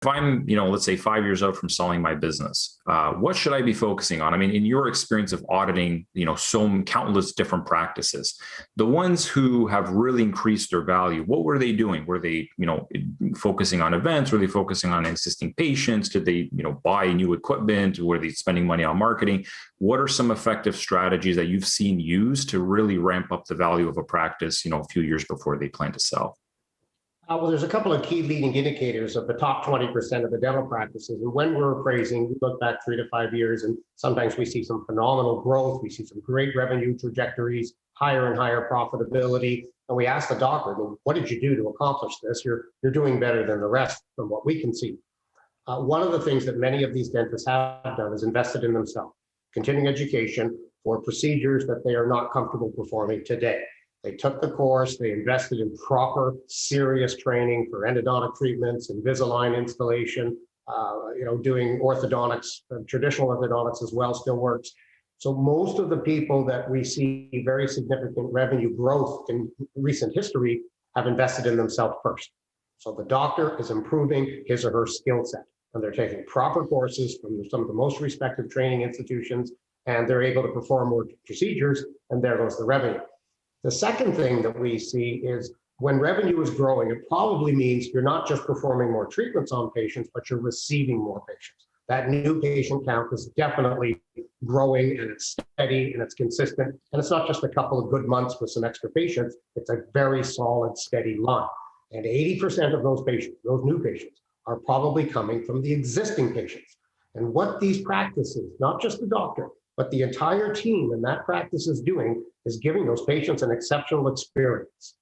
if I'm, let's say 5 years out from selling my business, what should I be focusing on? I mean, in your experience of auditing, so countless different practices, the ones who have really increased their value, what were they doing? Were they, focusing on events? Were they focusing on existing patients? Did they, buy new equipment? Were they spending money on marketing? What are some effective strategies that you've seen used to really ramp up the value of a practice, a few years before they plan to sell? Well, there's a couple of key leading indicators of the top 20% of the dental practices. And when we're appraising, we look back 3 to 5 years, and sometimes we see some phenomenal growth. We see some great revenue trajectories, higher and higher profitability. And we ask the doctor, well, what did you do to accomplish this? You're doing better than the rest from what we can see. One of the things that many of these dentists have done is invested in themselves, continuing education for procedures that they are not comfortable performing today. They took the course, they invested in proper, serious training for endodontic treatments, Invisalign installation, doing orthodontics, traditional orthodontics as well still works. So most of the people that we see very significant revenue growth in recent history have invested in themselves first. So the doctor is improving his or her skill set, and they're taking proper courses from some of the most respected training institutions, and they're able to perform more procedures, and there goes the revenue. The second thing that we see is when revenue is growing, it probably means you're not just performing more treatments on patients, but you're receiving more patients. That new patient count is definitely growing, and it's steady and it's consistent. And it's not just a couple of good months with some extra patients. It's a very solid, steady line. And 80% of those patients, those new patients, are probably coming from the existing patients. And what these practices, not just the doctor, but the entire team in that practice is doing is giving those patients an exceptional experience.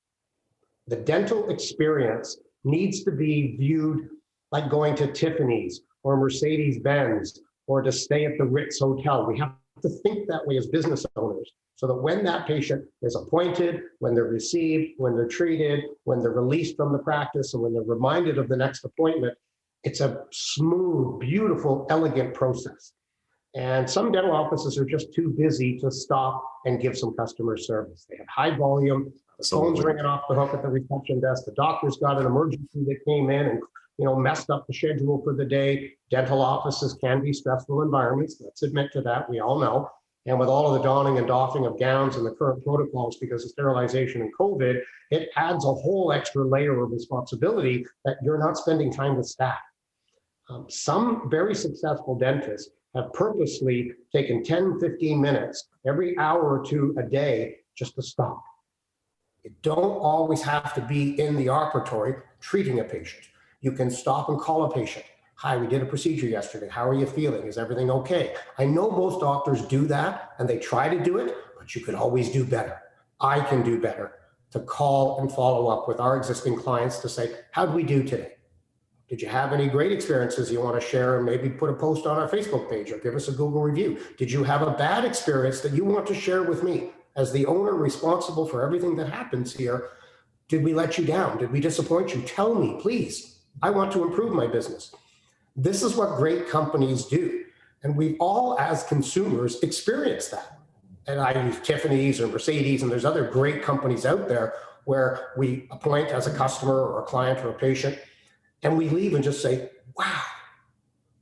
The dental experience needs to be viewed like going to Tiffany's or Mercedes-Benz or to stay at the Ritz Hotel. We have to think that way as business owners, so that when that patient is appointed, when they're received, when they're treated, when they're released from the practice, and when they're reminded of the next appointment, it's a smooth, beautiful, elegant process. And some dental offices are just too busy to stop and give some customer service. They have high volume, the phone's ringing off the hook at the reception desk, the doctor's got an emergency that came in and messed up the schedule for the day. Dental offices can be stressful environments, let's admit to that, we all know. And with all of the donning and doffing of gowns and the current protocols because of sterilization and COVID, it adds a whole extra layer of responsibility that you're not spending time with staff. Some very successful dentists have purposely taken 10, 15 minutes every hour or two a day just to stop. You don't always have to be in the operatory treating a patient. You can stop and call a patient. Hi, we did a procedure yesterday. How are you feeling? Is everything okay? I know most doctors do that and they try to do it, but you could always do better. I can do better to call and follow up with our existing clients to say, how'd we do today? Did you have any great experiences you want to share and maybe put a post on our Facebook page or give us a Google review? Did you have a bad experience that you want to share with me? As the owner responsible for everything that happens here, did we let you down? Did we disappoint you? Tell me, please. I want to improve my business. This is what great companies do. And we all, as consumers, experience that. And I use Tiffany's or Mercedes, and there's other great companies out there where we appoint as a customer or a client or a patient, and we leave and just say, wow,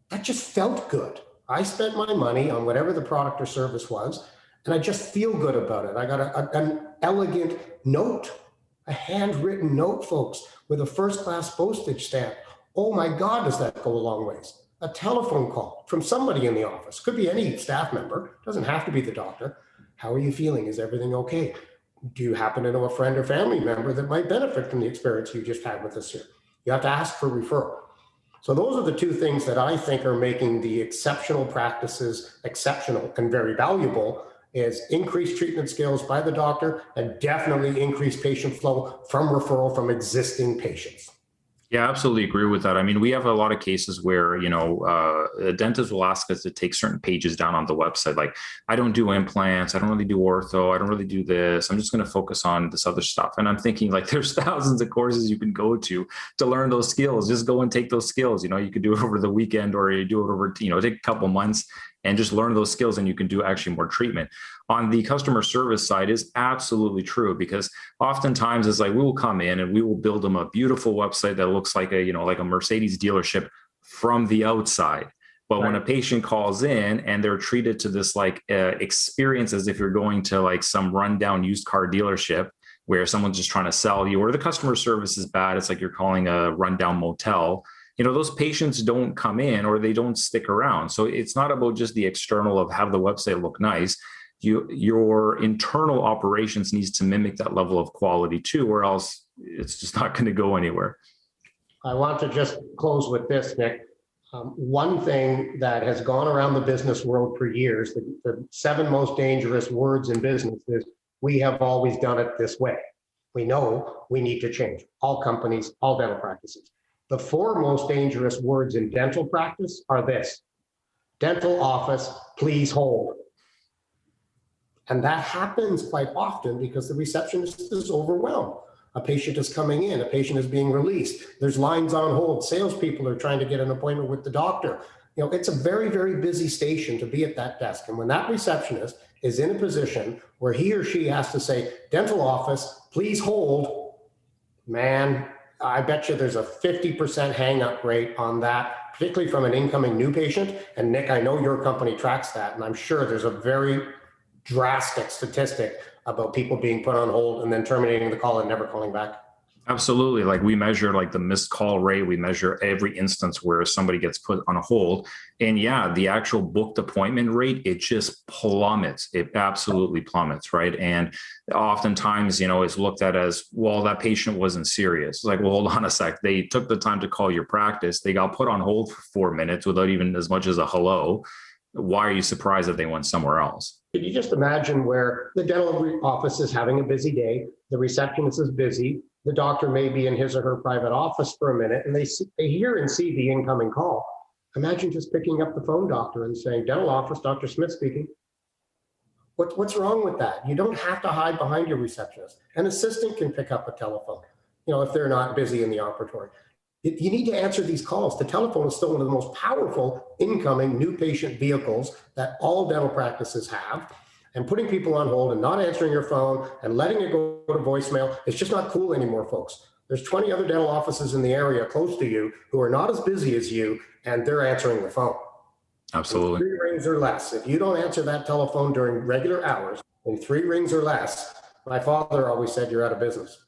that just felt good. I spent my money on whatever the product or service was, and I just feel good about it. I got an elegant note, a handwritten note, folks, with a first-class postage stamp. Oh my God, does that go a long ways? A telephone call from somebody in the office. Could be any staff member, doesn't have to be the doctor. How are you feeling? Is everything okay? Do you happen to know a friend or family member that might benefit from the experience you just had with us here? You have to ask for referral. So those are the two things that I think are making the exceptional practices exceptional and very valuable, is increased treatment skills by the doctor and definitely increased patient flow from referral from existing patients. Yeah, I absolutely agree with that. I mean, we have a lot of cases where, a dentist will ask us to take certain pages down on the website. Like, I don't do implants. I don't really do ortho. I don't really do this. I'm just going to focus on this other stuff. And I'm thinking, like, there's thousands of courses you can go to learn those skills. Just go and take those skills. You could do it over the weekend, or you do it over, take a couple months and just learn those skills, and you can do actually more treatment. On the customer service side is absolutely true, because oftentimes it's like, we will come in and we will build them a beautiful website that looks like a, like a Mercedes dealership, from the outside. But when a Right. patient calls in and they're treated to this like experience as if you're going to like some rundown used car dealership where someone's just trying to sell you, or the customer service is bad, it's like you're calling a rundown motel. Those patients don't come in or they don't stick around. So it's not about just the external of have the website look nice. Your internal operations needs to mimic that level of quality too, or else it's just not going to go anywhere. I want to just close with this, Nick. One thing that has gone around the business world for years, the 7 most dangerous words in business is, we have always done it this way. We know we need to change. All companies, all dental practices. The 4 most dangerous words in dental practice are this: dental office, please hold. And that happens quite often because the receptionist is overwhelmed. A patient is coming in, a patient is being released. There's lines on hold. Salespeople are trying to get an appointment with the doctor. It's a very, very busy station to be at that desk. And when that receptionist is in a position where he or she has to say, dental office, please hold, man, I bet you there's a 50% hang up rate on that, particularly from an incoming new patient. And Nick, I know your company tracks that, and I'm sure there's a very drastic statistic about people being put on hold and then terminating the call and never calling back. Absolutely. Like we measure like the missed call rate. We measure every instance where somebody gets put on a hold. And yeah, the actual booked appointment rate, it just plummets. It absolutely plummets, right? And oftentimes, it's looked at as, well, that patient wasn't serious. It's like, well, hold on a sec. They took the time to call your practice. They got put on hold for 4 minutes without even as much as a hello. Why are you surprised that they went somewhere else? Could you just imagine where the dental office is having a busy day, the receptionist is busy, the doctor may be in his or her private office for a minute, and they hear and see the incoming call. Imagine just picking up the phone, doctor, and saying, dental office, Dr. Smith speaking. What's wrong with that? You don't have to hide behind your receptionist. An assistant can pick up a telephone, if they're not busy in the operatory. You need to answer these calls. The telephone is still one of the most powerful incoming new patient vehicles that all dental practices have. And putting people on hold and not answering your phone and letting it go to voicemail, it's just not cool anymore, folks. There's 20 other dental offices in the area close to you who are not as busy as you, and they're answering the phone. Absolutely. 3 rings or less. If you don't answer that telephone during regular hours, in 3 rings or less, my father always said you're out of business.